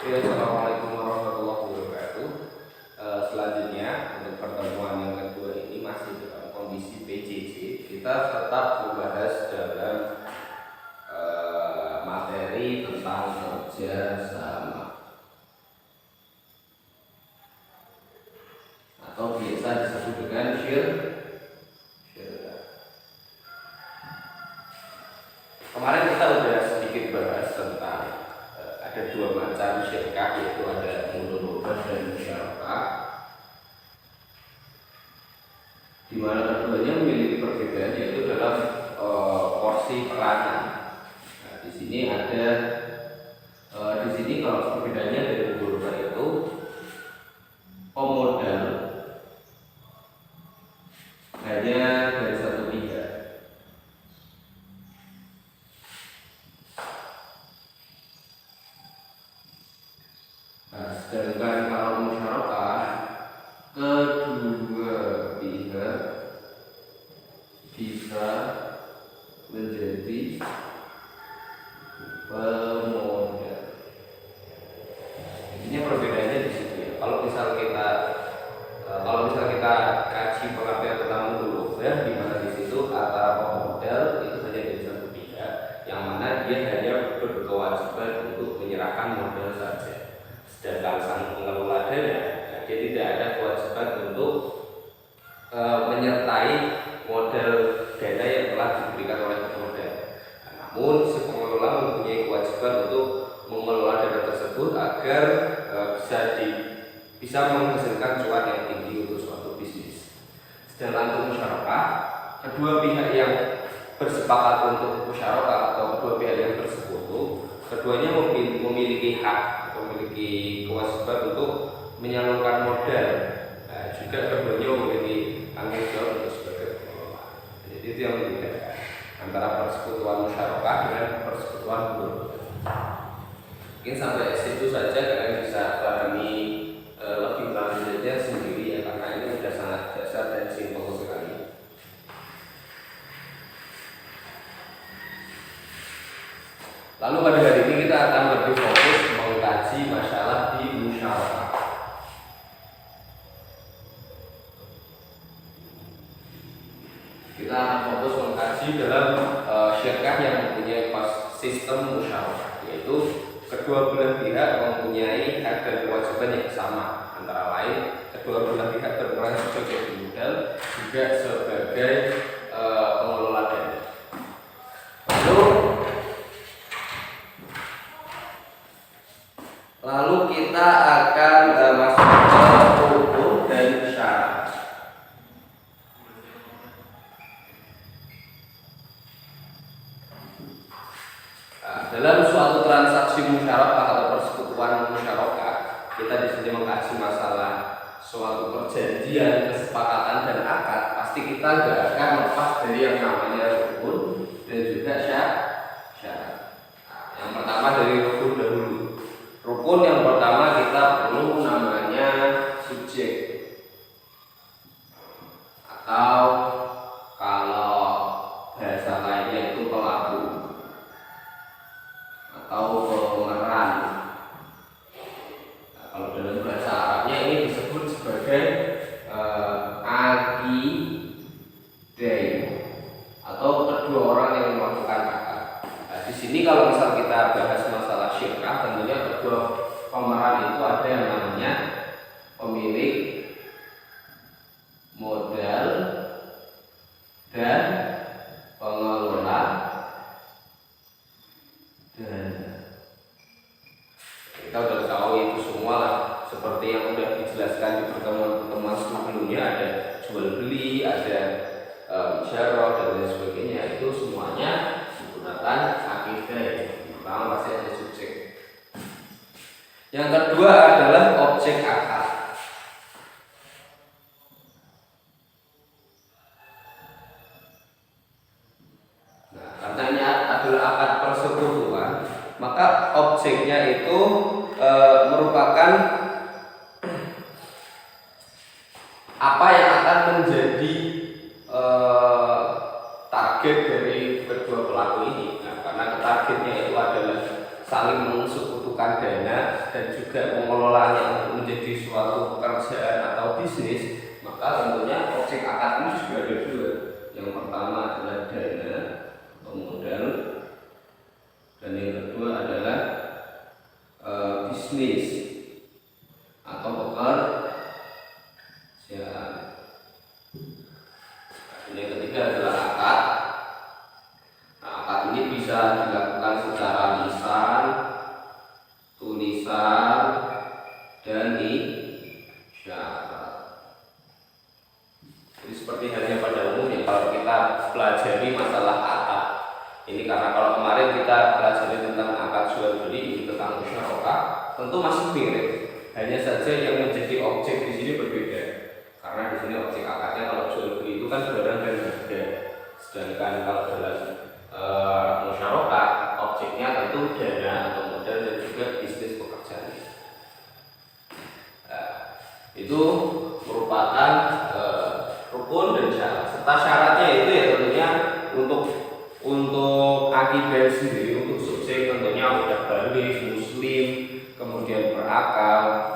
Oke, assalamualaikum warahmatullahi wabarakatuh. Selanjutnya untuk pertemuan yang kedua ini masih dalam kondisi PJJ. Kita tetap membahas dalam materi tentang kerja sama atau biasa disebut dengan syirkah. Kemarin kita sudah sedikit bahas tentang ada dua macam syirkah, yaitu ada mudharabah dan musyarakah, di mana keduanya memiliki perbedaan yaitu dalam porsi peranan. Nah, di sini ada kalau perbedaannya dari mudharabah itu pemodal hanya dari satu pihak. Sedangkan kalau musyarakah, kedua pihak bisa menjadi pemodal. Ini perbedaannya di situ ya. Kalau misal kita kaji pengertian tentang mudharabah, di mana di situ antara pemodal itu hanya dari satu pihak, yang mana dia hanya berkewajiban untuk menyerahkan modal saja. Sedangkan sang pengelola dana, dia tidak ada kewajiban untuk menyertai modal dana yang telah diberikan oleh pemodal. Namun si pengelola mempunyai kewajiban untuk mengelola dana tersebut agar bisa menghasilkan cuan yang tinggi untuk suatu bisnis. Sedangkan untuk musyarakah, kedua pihak yang bersepakat untuk musyarakah atau kedua pihak yang bersekutu, keduanya memiliki hak, memiliki kewajiban untuk menyalurkan modal. Nah, juga keduanya memiliki tanggung jawab untuk sebagai pengelola. Jadi itu yang membedakan antara persekutuan musyarakah dengan persekutuan mudharabah. Mungkin sampai situ saja kalian bisa pahami lebih lanjutnya sendiri ya, karena ini sudah sangat dasar dan simpel sekali. Lalu pada hari ini kita akan lebih fokus mengkaji masalah di musyarakah. Kita akan fokus mengkaji dalam syirkah yang mempunyai sistem musyarakah, yaitu kedua belah pihak mempunyai hak dan kewajiban yang sama. Antara lain, kedua belah pihak berperan sebagai pemodal juga sebagai pengelola dana. Lalu kita akan masuk ke rukun dan syarat. Dalam suatu transaksi musyarakah atau persekutuan musyarakah, kita di sini mengkaji masalah suatu perjanjian, kesepakatan dan akad. Pasti kita nggak akan lepas dari yang namanya rukun dan juga syarat. Yang pertama dari rukun dahulu. Rukun yang pertama kita perlu namanya subjek, atau kalau bahasa lainnya itu pelaku atau pemeran. Nah, kalau dalam bahasa Arabnya ini disebut sebagai aqidai atau kedua orang yang melakukan akad. Nah, di sini kalau misal kita bahas masalah syirkah, tentunya kedua pemeran itu ada yang namanya pemilik modal dan pengelola dana. Kita udah tahu itu semua lah, seperti yang udah dijelaskan di pertemuan sebelumnya, ada jual beli, ada isyarah dan lain sebagainya. Itu semuanya menggunakan akidah. Pertama pasti ada subjek. Yang kedua adalah objek akad. Nah, karena ini adalah akad persekutuan, maka objeknya itu merupakan apa yang akan menjadi target dari kedua pelaku ini. Nah, karena targetnya itu adalah saling mensekutukan dana, dan juga mengelolanya untuk menjadi suatu pekerjaan atau bisnis, maka tentunya objek akad ini juga ada dua. Yang pertama adalah dana atau modal, dan yang kedua adalah bisnis atau pekerjaan. Dan yang ketiga adalah akad. Nah, akad ini bisa dilakukan secara lisan, tulisan, dan isyarat. Jadi seperti halnya pada umumnya kalau kita pelajari masalah akad ini, karena kalau kemarin kita pelajari tentang akad jual beli ini tentang musyarakah, tentu masih mirip. Hanya saja yang menjadi objek di sini berbeda. Karena di sini objek akadnya kalau jual beli itu kan barang dan harga. Sedangkan kalau dalam musyarakah objeknya tentu dana atau modal dan juga bisnis pekerjaan. Itu merupakan rukun dan syarat. Serta syaratnya itu ya tentunya untuk akibat sendiri, untuk subjek tentunya udah balik, muslim, kemudian berakal.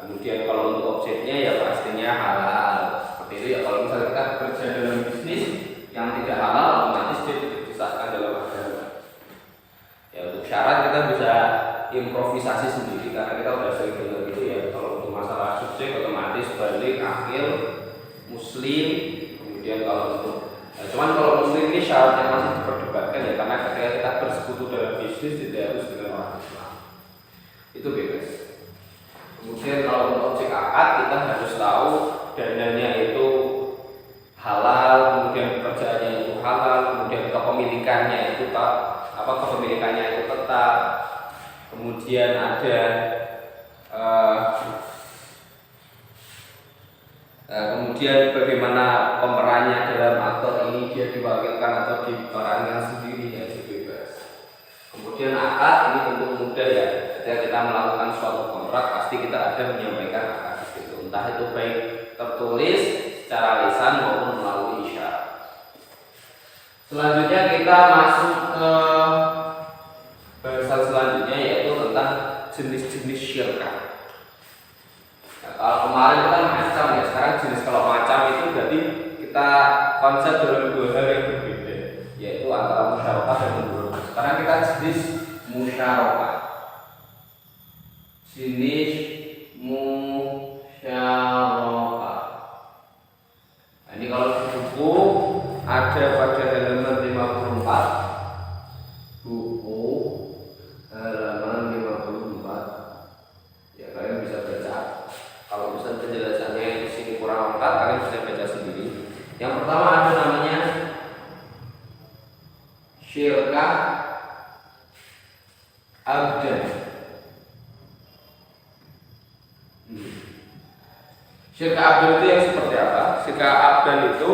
Kemudian kalau untuk objeknya ya pastinya halal. Seperti itu ya, kalau misalnya kita bekerja dalam bisnis yang tidak halal, otomatis dia tidak disahkan dalam agama. Ya untuk syarat kita bisa improvisasi sendiri, karena kita udah sering dengar gitu ya. Kalau untuk masalah subjek otomatis balik, akil, muslim. Kemudian kalau untuk cuman kalau muslim ini syaratnya masih diperdebatkan ya, karena ketika kita bersekutu dalam bisnis tidak harus dengan orang Islam. Itu bebas. Kemudian kalau untuk objek akad kita harus tahu dananya itu halal, kemudian pekerjaannya itu halal, kemudian kepemilikannya itu kepemilikannya itu tetap. Kemudian ada kemudian bagaimana pemerannya dalam aktor ini, dia diwakilkan atau diperankan sendiri, ya itu bebas. Kemudian akad ini tentu mudah ya. Ketika kita melakukan suatu kontrak pasti kita ada menyampaikan akad itu, entah itu baik tertulis secara lisan maupun melalui isyarat. Selanjutnya kita masuk ke bahasan selanjutnya, yaitu tentang jenis-jenis syirkah. Nah, kalau kemarin kan macam ya, sekarang jenis kalau macam itu berarti kita konsep dalam dua hal yang berbeda, yaitu antara musyarakah dan mudharabah. Sekarang kita jenis musyarakah. Jenis musyarakah. Nah, ini kalau di buku ada pada halaman 54. Buku halaman 54. Ya kalian bisa baca. Kalau misalnya penjelasannya di sini kurang lengkap, kalian bisa baca sendiri. Yang pertama ada namanya syirkah abdan. Syirkah abdan itu yang seperti apa? Syirkah abdan itu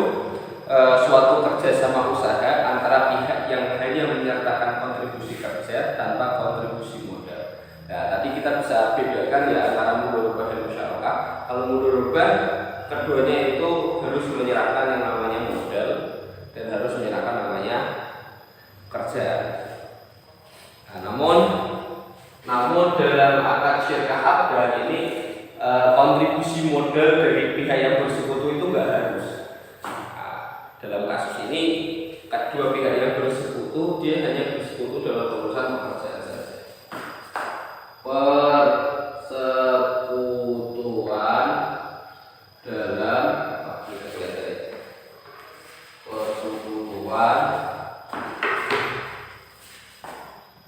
suatu kerjasama usaha antara pihak yang hanya menyertakan kontribusi kerja tanpa kontribusi modal. Nah, tadi kita bisa bedakan ya antara mudharabah dan musyarakah. Kalau mudharabah, keduanya itu harus menyerahkan yang namanya modal dan harus menyerahkan namanya kerjaan. Nah, namun dalam akad syirkah abdan ini kontribusi modal dari pihak yang bersekutu itu enggak harus. Nah, dalam kasus ini kedua pihak yang bersekutu dia hanya bersekutu dalam urusan pekerjaan saja. Persekutuan dalam persekutuan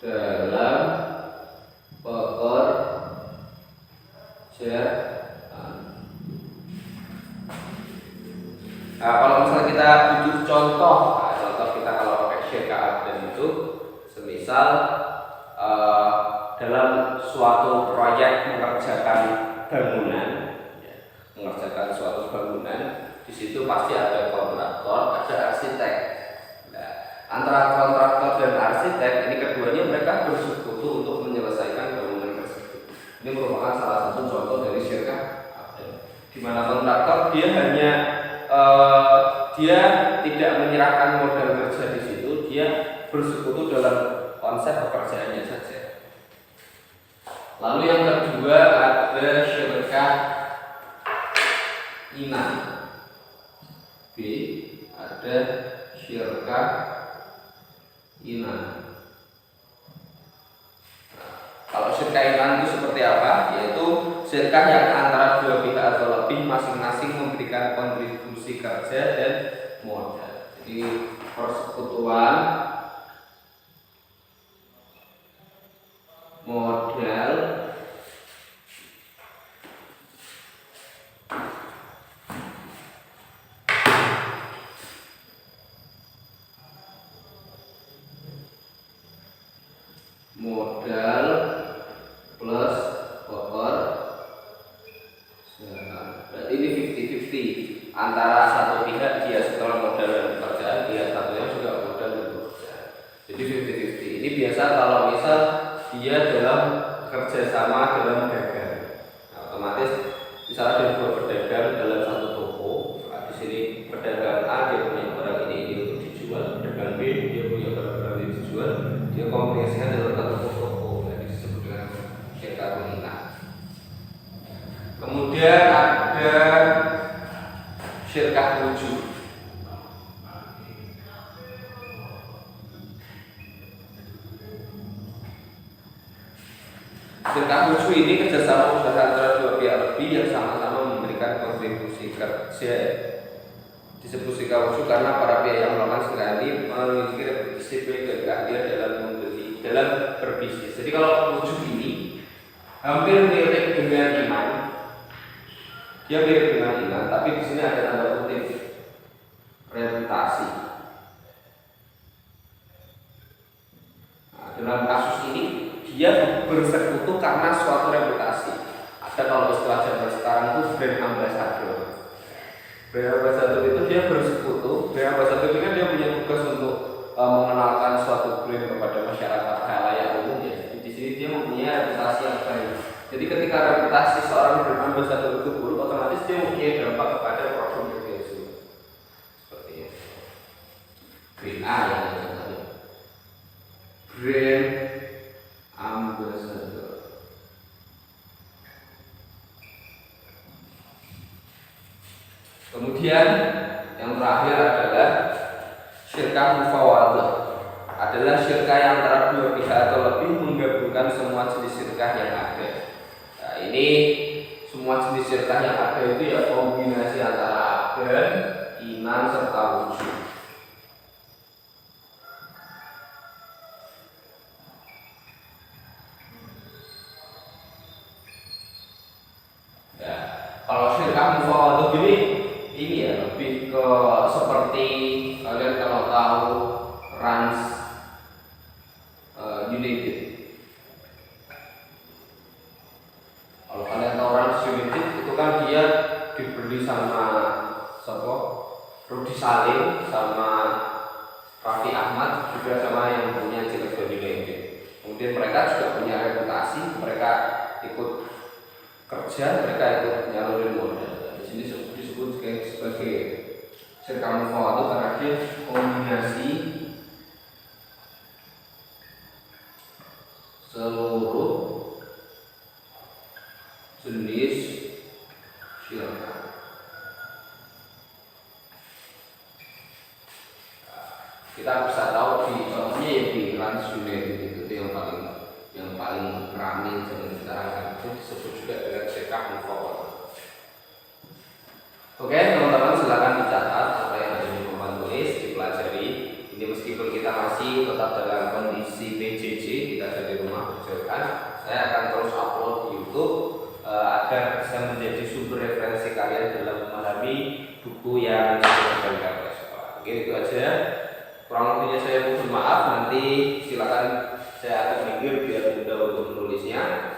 dalam pekerjaan. Nah, kalau misalnya kita butuh contoh kita kalau pakai syirkah abdan itu, semisal dalam suatu proyek mengerjakan bangunan, mengerjakan suatu bangunan, di situ pasti ada kontraktor, ada arsitek. Nah, antara kontraktor dan arsitek ini keduanya mereka bersekutu untuk menyelesaikan bangunan tersebut. Ini merupakan salah satu contoh dari syirkah abdan, di mana kontraktor dia hanya dia tidak menyerahkan modal kerja di situ, dia bersekutu dalam konsep pekerjaannya saja. Lalu yang kedua ada syirkah inan. B. Ada syirkah inan. Kalau syirkah inan itu seperti apa? Yaitu syirkah yang antara dua pihak atau lebih masing-masing memberikan kontribusi kerja dan modal. Jadi persekutuan modal plus berarti ini 50-50 antara satu pihak dia setelah modal dan pekerjaan, dia satunya juga modal dan pekerjaan. Jadi 50-50 ini biasa kalau misal dia dalam kerjasama dalam dagang. Nah, otomatis misalnya ada dua pedagang dalam satu toko. Nah, di sini pedagang A dia punya barang ini untuk dijual, pedagang B dia punya barang ini dijual, dia komunikasinya dalam satu toko. Nah, disebut dengan syirkah inan. Kemudian ada syirkah wujud. Syirkah wujud ini kerjasama usaha antara dua pihak lebih yang sama-sama memberikan kontribusi kerja. Disebut syirkah wujud karena para pihak yang melakukan syirkah ini memiliki reputasi dan keahlian dalam berbisnis. Jadi kalau wujud ini hampir mirip dengan iman. Dia mirip dengan iman, tapi di sini ada tanda kutip reputasi. Nah, dalam kasus ini dia bersekutu karena suatu reputasi. Ada kalau istilah zaman sekarang itu brand ambassador. Brand ambassador itu dia bersekutu. Brand ambassador itu kan dia punya tugas untuk mengenalkan suatu brand kepada masyarakat khalayak umum ya. Di sini dia mempunyai reputasi yang baik. Jadi ketika reputasi seorang brand ambassador itu buruk, otomatis dia mempunyai dampak kepada produk yang dia jual. Seperti itu. Brand A yang tadi. Brand ambassador. Kemudian yang terakhir adalah syirkah mufawadah. Adalah syirkah yang antara dua pihak atau lebih menggabungkan semua jenis syirkah yang ada. Nah, ini semua jenis syirkah yang ada itu ya kombinasi antara agen, inan serta wujud. Nah, kalau syirkah mufawadah ini ya lebih ke seperti kalian kalau tahu Rans United. Kalau kalian tahu Rans United itu kan dia dibeli sama siapa? Rudi Salim sama Raffi Ahmad juga sama yang punya Cilegon United. Kemudian mereka juga punya reputasi, mereka ikut kerja, mereka ikut nyalurin modal. Di sini disebut sebagai syirkah mufawadah karena dia kombinasi seluruh jenis syirkah. Kita bisa tahu di contohnya ya di Rans United itu yang paling ramai zaman sekarang kan itu disebut juga dengan syirkah mufawadah. Oke teman-teman, silakan dicatat apa yang ada di papan tulis, dipelajari. Ini meskipun kita masih tetap dalam kondisi PJJ, kita dari rumah berjauhan, saya akan terus upload di YouTube agar bisa menjadi sumber referensi kalian dalam memahami buku yang disebutkan oleh sekolah. Oke, itu aja. Kurang lebihnya saya mohon maaf. Nanti silakan saya akan mikir biar mudah untuk menulisnya.